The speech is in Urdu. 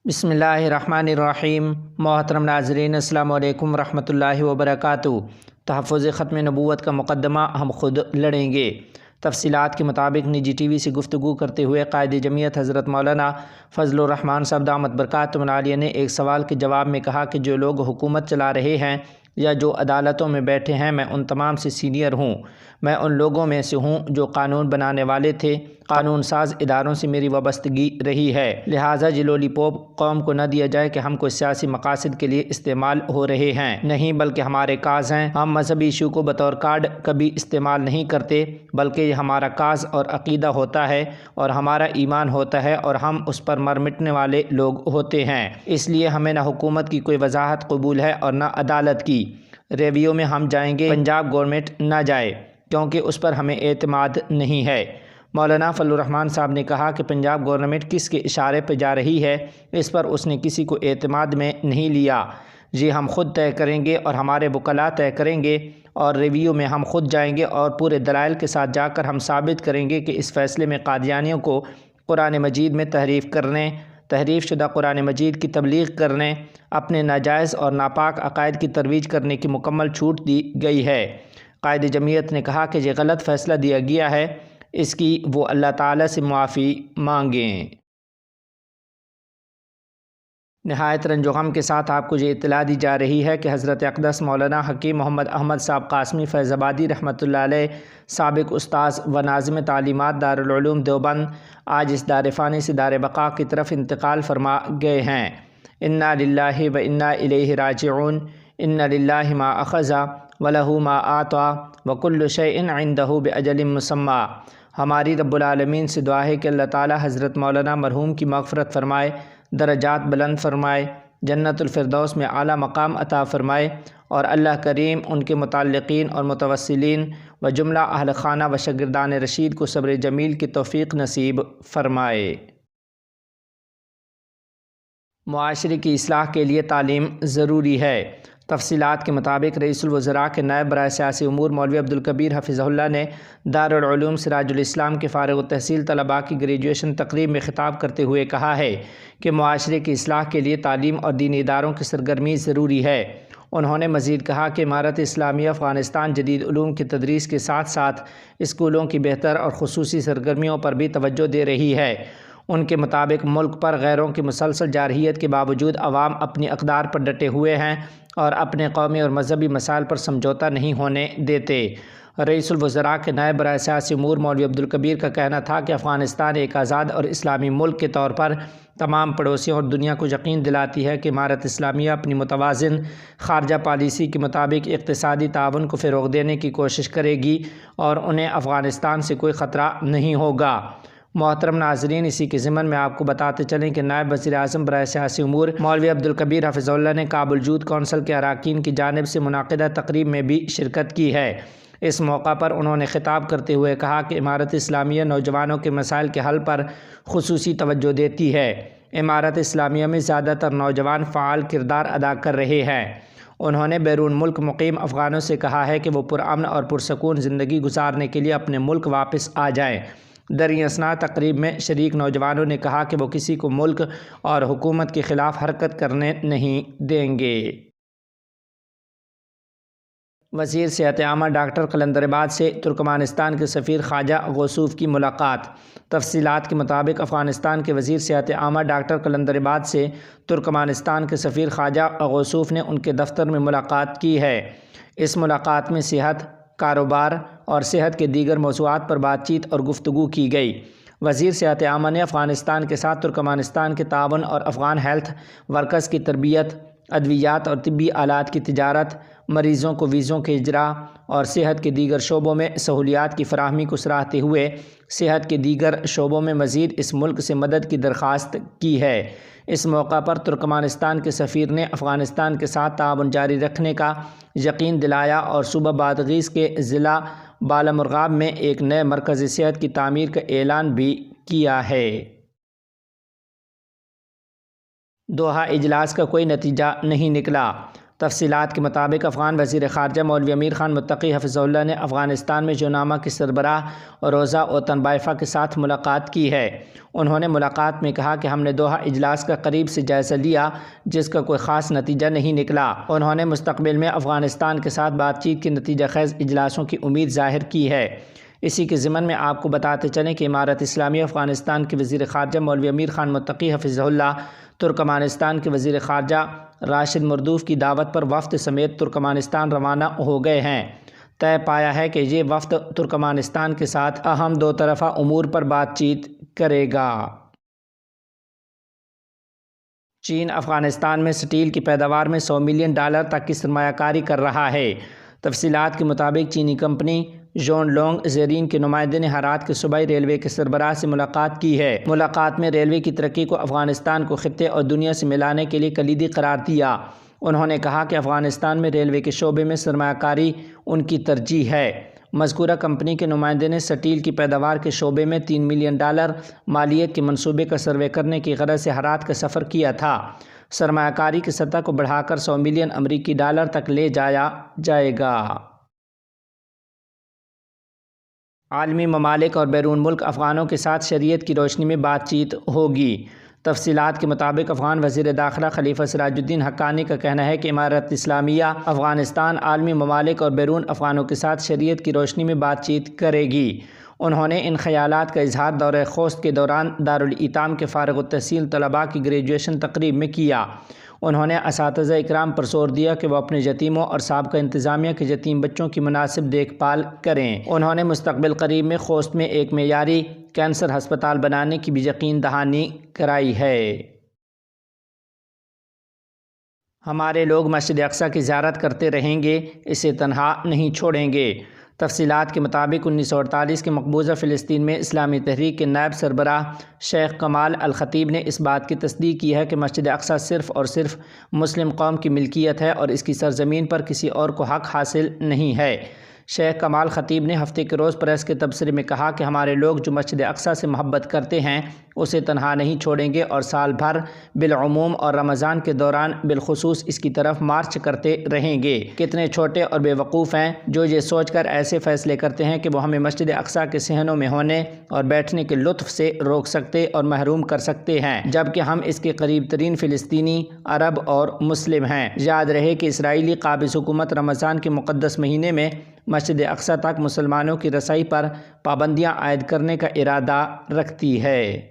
بسم اللہ الرحمن الرحیم۔ محترم ناظرین، السلام علیکم ورحمۃ اللہ وبرکاتہ۔ تحفظ ختم نبوت کا مقدمہ ہم خود لڑیں گے۔ تفصیلات کے مطابق نجی ٹی وی سے گفتگو کرتے ہوئے قائد جمعیت حضرت مولانا فضل الرحمان صاحب دامت برکاتہم العالیہ نے ایک سوال کے جواب میں کہا کہ جو لوگ حکومت چلا رہے ہیں یا جو عدالتوں میں بیٹھے ہیں، میں ان تمام سے سینئر ہوں۔ میں ان لوگوں میں سے ہوں جو قانون بنانے والے تھے۔ قانون ساز اداروں سے میری وابستگی رہی ہے، لہٰذا یہ لولی پوپ قوم کو نہ دیا جائے کہ ہم کوئی سیاسی مقاصد کے لیے استعمال ہو رہے ہیں، نہیں بلکہ ہمارے کاز ہیں۔ ہم مذہبی ایشو کو بطور کارڈ کبھی استعمال نہیں کرتے، بلکہ یہ ہمارا کاز اور عقیدہ ہوتا ہے اور ہمارا ایمان ہوتا ہے اور ہم اس پر مر مٹنے والے لوگ ہوتے ہیں۔ اس لیے ہمیں نہ حکومت کی کوئی وضاحت قبول ہے اور نہ عدالت کی۔ ریویو میں ہم جائیں گے، پنجاب گورنمنٹ نہ جائے، کیونکہ اس پر ہمیں اعتماد نہیں ہے۔ مولانا فضل الرحمان صاحب نے کہا کہ پنجاب گورنمنٹ کس کے اشارے پہ جا رہی ہے، اس پر اس نے کسی کو اعتماد میں نہیں لیا۔ یہ ہم خود طے کریں گے اور ہمارے وکلاء طے کریں گے، اور ریویو میں ہم خود جائیں گے اور پورے دلائل کے ساتھ جا کر ہم ثابت کریں گے کہ اس فیصلے میں قادیانیوں کو قرآن مجید میں تحریف کرنے، تحریف شدہ قرآن مجید کی تبلیغ کرنے، اپنے ناجائز اور ناپاک عقائد کی ترویج کرنے کی مکمل چھوٹ دی گئی ہے۔ قائد جمعیت نے کہا کہ یہ غلط فیصلہ دیا گیا ہے، اس کی وہ اللہ تعالیٰ سے معافی مانگیں۔ نہایت رنج و غم کے ساتھ آپ کو یہ اطلاع دی جا رہی ہے کہ حضرت اقدس مولانا حکیم محمد احمد صاحب قاسمی فیض آبادی رحمۃ اللہ علیہ، سابق استاذ و ناظم تعلیمات دارالعلوم دیوبند، آج اس دار فانی سے دار بقا کی طرف انتقال فرما گئے ہیں۔ انا للہ و انا الیہ راجعون۔ ان للہ ما اخذ ولہ ما اعطی وکل شیء عندہ باجل مسمی۔ ہماری رب العالمین سے دعا ہے کہ اللہ تعالی حضرت مولانا مرحوم کی مغفرت فرمائے، درجات بلند فرمائے، جنت الفردوس میں اعلیٰ مقام عطا فرمائے، اور اللہ کریم ان کے متعلقین اور متوسلین و جملہ اہل خانہ و شاگردان رشید کو صبر جمیل کی توفیق نصیب فرمائے۔ معاشرے کی اصلاح کے لیے تعلیم ضروری ہے۔ تفصیلات کے مطابق رئیس الوزراء کے نائب برائے سیاسی امور مولوی عبدالکبیر حفظہ اللہ نے دارالعلوم سراج الاسلام کے فارغ التحصیل طلباء کی گریجویشن تقریب میں خطاب کرتے ہوئے کہا ہے کہ معاشرے کی اصلاح کے لیے تعلیم اور دینی اداروں کی سرگرمی ضروری ہے۔ انہوں نے مزید کہا کہ امارت اسلامیہ افغانستان جدید علوم کی تدریس کے ساتھ ساتھ اسکولوں کی بہتر اور خصوصی سرگرمیوں پر بھی توجہ دے رہی ہے۔ ان کے مطابق ملک پر غیروں کی مسلسل جارحیت کے باوجود عوام اپنی اقدار پر ڈٹے ہوئے ہیں اور اپنے قومی اور مذہبی مسائل پر سمجھوتہ نہیں ہونے دیتے۔ رئیس الوزراء کے نائب برائے سیاسی امور مولوی عبدالکبیر کا کہنا تھا کہ افغانستان ایک آزاد اور اسلامی ملک کے طور پر تمام پڑوسیوں اور دنیا کو یقین دلاتی ہے کہ امارت اسلامیہ اپنی متوازن خارجہ پالیسی کے مطابق اقتصادی تعاون کو فروغ دینے کی کوشش کرے گی اور انہیں افغانستان سے کوئی خطرہ نہیں ہوگا۔ محترم ناظرین، اسی کے ضمن میں آپ کو بتاتے چلیں کہ نائب وزیر اعظم برائے سیاسی امور مولوی عبدالکبیر حفظہ اللہ نے کابل جوت کونسل کے اراکین کی جانب سے منعقدہ تقریب میں بھی شرکت کی ہے۔ اس موقع پر انہوں نے خطاب کرتے ہوئے کہا کہ امارت اسلامیہ نوجوانوں کے مسائل کے حل پر خصوصی توجہ دیتی ہے۔ امارت اسلامیہ میں زیادہ تر نوجوان فعال کردار ادا کر رہے ہیں۔ انہوں نے بیرون ملک مقیم افغانوں سے کہا ہے کہ وہ پرامن اور پرسکون زندگی گزارنے کے لیے اپنے ملک واپس آ جائیں۔ دریں اثنا تقریب میں شریک نوجوانوں نے کہا کہ وہ کسی کو ملک اور حکومت کے خلاف حرکت کرنے نہیں دیں گے۔ وزیر صحت عامہ ڈاکٹر قلندر آباد سے ترکمانستان کے سفیر خواجہ غوثوف کی ملاقات۔ تفصیلات کے مطابق افغانستان کے وزیر صحت عامہ ڈاکٹر قلندر آباد سے ترکمانستان کے سفیر خواجہ غوثوف نے ان کے دفتر میں ملاقات کی ہے۔ اس ملاقات میں صحت، کاروبار اور صحت کے دیگر موضوعات پر بات چیت اور گفتگو کی گئی۔ وزیر صحت عامہ نے افغانستان کے ساتھ ترکمانستان کے تعاون اور افغان ہیلتھ ورکرز کی تربیت، ادویات اور طبی آلات کی تجارت، مریضوں کو ویزوں کے اجراء اور صحت کے دیگر شعبوں میں سہولیات کی فراہمی کو سراہتے ہوئے صحت کے دیگر شعبوں میں مزید اس ملک سے مدد کی درخواست کی ہے۔ اس موقع پر ترکمانستان کے سفیر نے افغانستان کے ساتھ تعاون جاری رکھنے کا یقین دلایا اور صوبہ بادغیس کے ضلع بالامرغاب میں ایک نئے مرکز صحت کی تعمیر کا اعلان بھی کیا ہے۔ دوحہ اجلاس کا کوئی نتیجہ نہیں نکلا۔ تفصیلات کے مطابق افغان وزیر خارجہ مولوی امیر خان متقی حفظہ اللہ نے افغانستان میں یوناما کے سربراہ روزا اوتنبائیفا کے ساتھ ملاقات کی ہے۔ انہوں نے ملاقات میں کہا کہ ہم نے دوحہ اجلاس کا قریب سے جائزہ لیا جس کا کوئی خاص نتیجہ نہیں نکلا۔ انہوں نے مستقبل میں افغانستان کے ساتھ بات چیت کے نتیجہ خیز اجلاسوں کی امید ظاہر کی ہے۔ اسی کے ضمن میں آپ کو بتاتے چلیں کہ امارت اسلامیہ افغانستان کے وزیر خارجہ مولوی امیر خان متقی حفظہ اللہ ترکمانستان کے وزیر خارجہ راشد مردوف کی دعوت پر وفد سمیت ترکمانستان روانہ ہو گئے ہیں۔ طے پایا ہے کہ یہ وفد ترکمانستان کے ساتھ اہم دو طرفہ امور پر بات چیت کرے گا۔ چین افغانستان میں سٹیل کی پیداوار میں $100 ملین تک کی سرمایہ کاری کر رہا ہے۔ تفصیلات کے مطابق چینی کمپنی ژون لونگ زیرین کے نمائندے نے ہرات کے صوبائی ریلوے کے سربراہ سے ملاقات کی ہے۔ ملاقات میں ریلوے کی ترقی کو افغانستان کو خطے اور دنیا سے ملانے کے لیے کلیدی قرار دیا۔ انہوں نے کہا کہ افغانستان میں ریلوے کے شعبے میں سرمایہ کاری ان کی ترجیح ہے۔ مذکورہ کمپنی کے نمائندے نے سٹیل کی پیداوار کے شعبے میں $3 ملین مالیت کے منصوبے کا سروے کرنے کی غرض سے ہرات کا سفر کیا تھا۔ سرمایہ کاری کی سطح کو بڑھا کر $100 ملین تک لے جایا جائے گا۔ عالمی ممالک اور بیرون ملک افغانوں کے ساتھ شریعت کی روشنی میں بات چیت ہوگی۔ تفصیلات کے مطابق افغان وزیر داخلہ خلیفہ سراج الدین حقانی کا کہنا ہے کہ امارت اسلامیہ افغانستان عالمی ممالک اور بیرون افغانوں کے ساتھ شریعت کی روشنی میں بات چیت کرے گی۔ انہوں نے ان خیالات کا اظہار دورہ خوست کے دوران دارالایتام کے فارغ التحصیل طلباء کی گریجویشن تقریب میں کیا۔ انہوں نے اساتذہ اکرام پر زور دیا کہ وہ اپنے یتیموں اور سابقہ انتظامیہ کے یتیم بچوں کی مناسب دیکھ بھال کریں۔ انہوں نے مستقبل قریب میں خوست میں ایک معیاری کینسر ہسپتال بنانے کی بھی یقین دہانی کرائی ہے۔ ہمارے لوگ مسجد اقصی کی زیارت کرتے رہیں گے، اسے تنہا نہیں چھوڑیں گے۔ تفصیلات کے مطابق 1948 کے مقبوضہ فلسطین میں اسلامی تحریک کے نائب سربراہ شیخ کمال الخطیب نے اس بات کی تصدیق کی ہے کہ مسجد اقصی صرف اور صرف مسلم قوم کی ملکیت ہے اور اس کی سرزمین پر کسی اور کو حق حاصل نہیں ہے۔ شیخ کمال خطیب نے ہفتے کے روز پریس کے تبصرے میں کہا کہ ہمارے لوگ جو مسجد اقصی سے محبت کرتے ہیں اسے تنہا نہیں چھوڑیں گے اور سال بھر بالعموم اور رمضان کے دوران بالخصوص اس کی طرف مارچ کرتے رہیں گے۔ کتنے چھوٹے اور بے وقوف ہیں جو یہ سوچ کر ایسے فیصلے کرتے ہیں کہ وہ ہمیں مسجد اقصی کے صحنوں میں ہونے اور بیٹھنے کے لطف سے روک سکتے اور محروم کر سکتے ہیں، جبکہ ہم اس کے قریب ترین فلسطینی، عرب اور مسلم ہیں۔ یاد رہے کہ اسرائیلی قابض حکومت رمضان کے مقدس مہینے میں مسجد اقصی تک مسلمانوں کی رسائی پر پابندیاں عائد کرنے کا ارادہ رکھتی ہے۔